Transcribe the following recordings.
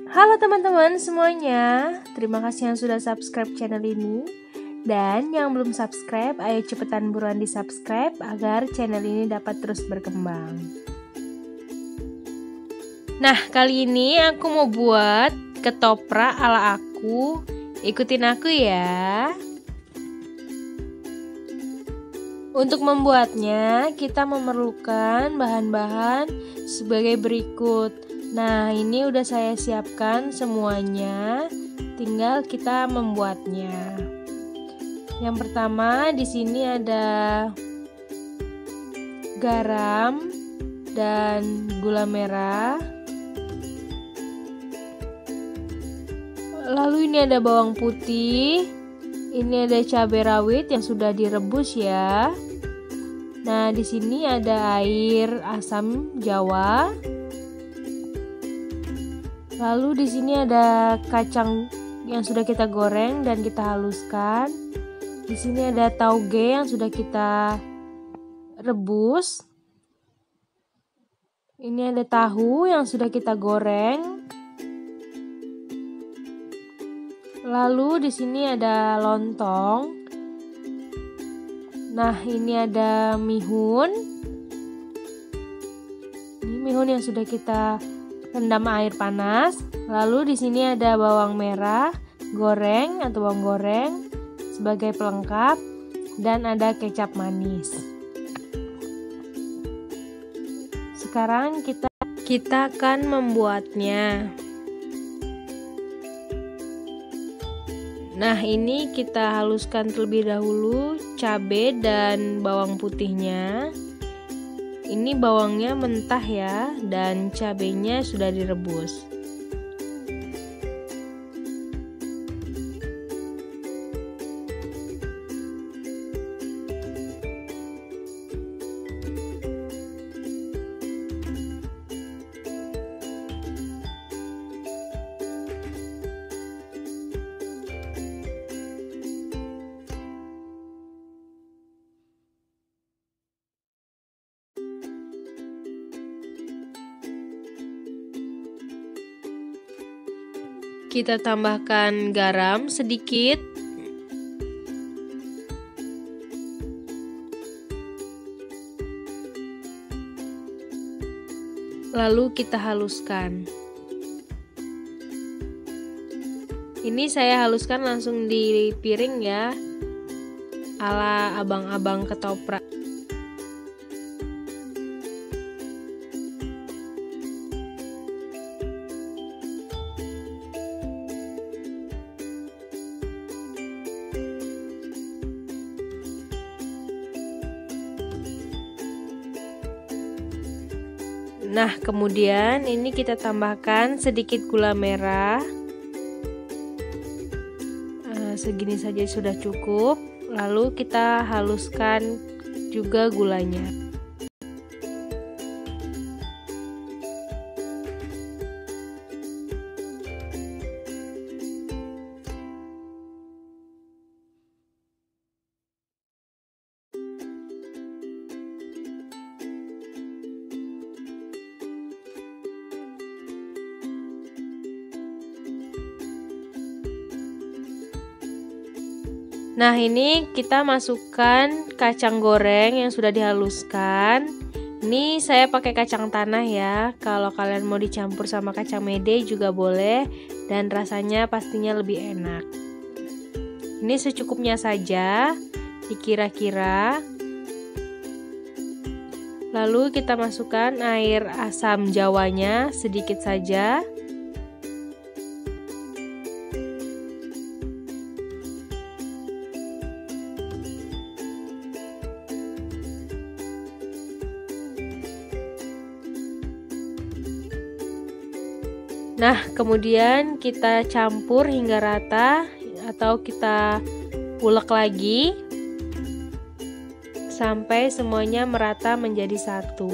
Halo teman-teman semuanya, terima kasih yang sudah subscribe channel ini. Dan yang belum subscribe, ayo cepetan buruan di subscribe agar channel ini dapat terus berkembang. Nah, kali ini aku mau buat ketoprak ala aku. Ikutin aku ya. Untuk membuatnya, kita memerlukan bahan-bahan sebagai berikut. Nah, ini udah saya siapkan semuanya. Tinggal kita membuatnya. Yang pertama, di sini ada garam dan gula merah. Lalu ini ada bawang putih. Ini ada cabai rawit yang sudah direbus ya. Nah, di sini ada air asam jawa. Lalu di sini ada kacang yang sudah kita goreng dan kita haluskan. Di sini ada tauge yang sudah kita rebus. Ini ada tahu yang sudah kita goreng. Lalu di sini ada lontong. Nah, ini ada mihun. Ini mihun yang sudah kita rendam air panas. Lalu di sini ada bawang merah goreng atau bawang goreng sebagai pelengkap dan ada kecap manis. Sekarang kita akan membuatnya. Nah, ini kita haluskan terlebih dahulu cabai dan bawang putihnya. Ini bawangnya mentah ya, dan cabainya sudah direbus. Kita tambahkan garam sedikit. Lalu kita haluskan. Ini saya haluskan langsung di piring ya, ala abang-abang ketoprak. Nah, kemudian ini kita tambahkan sedikit gula merah. Segini saja sudah cukup. Lalu kita haluskan juga gulanya. Nah, ini kita masukkan kacang goreng yang sudah dihaluskan. Ini saya pakai kacang tanah ya. Kalau kalian mau dicampur sama kacang mede juga boleh, dan rasanya pastinya lebih enak. Ini secukupnya saja, dikira-kira. Lalu kita masukkan air asam jawanya sedikit saja. Nah, kemudian kita campur hingga rata atau kita ulek lagi sampai semuanya merata menjadi satu.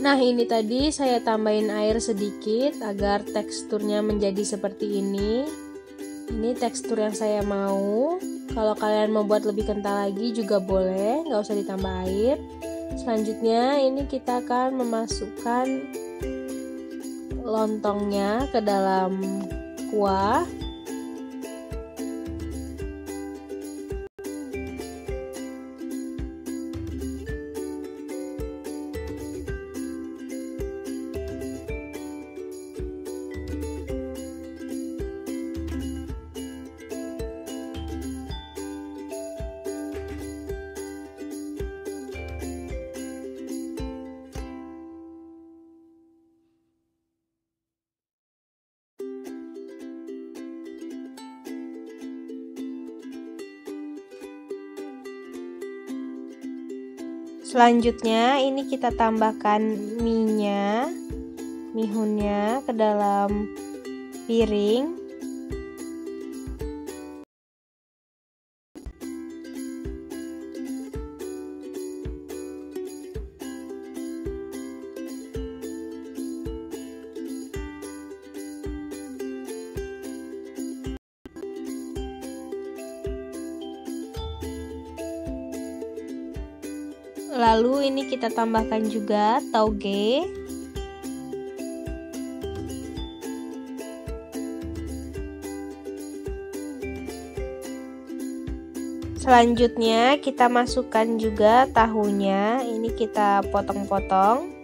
Nah, ini tadi saya tambahin air sedikit agar teksturnya menjadi seperti ini. Ini tekstur yang saya mau. Kalau kalian mau buat lebih kental lagi juga boleh, nggak usah ditambah air. Selanjutnya ini kita akan memasukkan lontongnya ke dalam kuah. Selanjutnya ini kita tambahkan mihunnya ke dalam piring. Lalu ini kita tambahkan juga tauge. Selanjutnya kita masukkan juga tahunya. Ini kita potong-potong.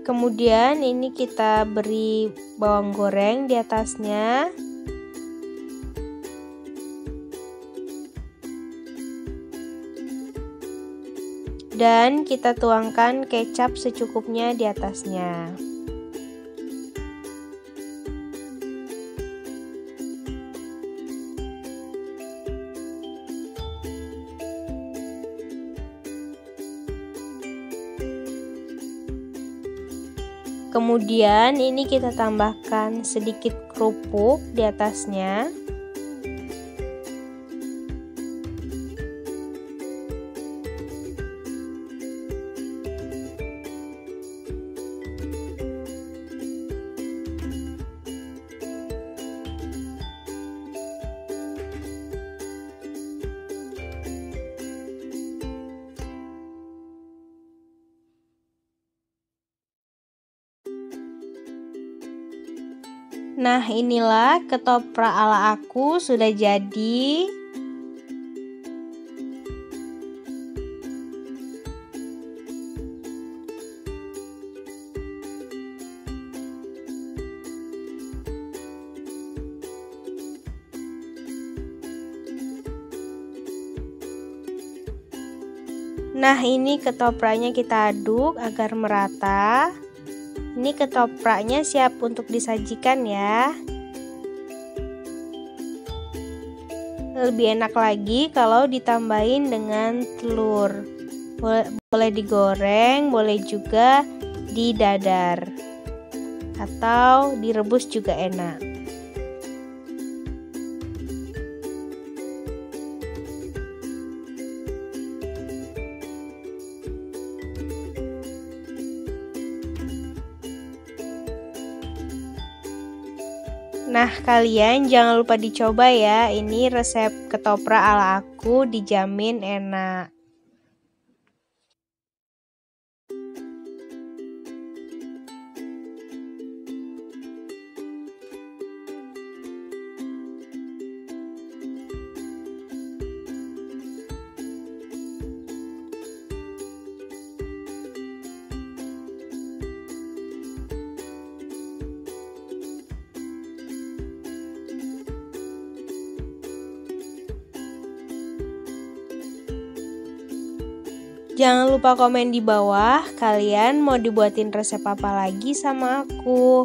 Kemudian ini kita beri bawang goreng di atasnya. Dan kita tuangkan kecap secukupnya di atasnya. Kemudian ini kita tambahkan sedikit kerupuk di atasnya. Nah, inilah ketoprak ala aku sudah jadi. Nah, ini ketopraknya kita aduk agar merata. Ini ketopraknya siap untuk disajikan ya. Lebih enak lagi kalau ditambahin dengan telur. Boleh digoreng, boleh juga didadar. Atau direbus juga enak. Nah, kalian jangan lupa dicoba ya. Ini resep ketoprak ala aku, dijamin enak. Jangan lupa komen di bawah, kalian mau dibuatin resep apa lagi sama aku.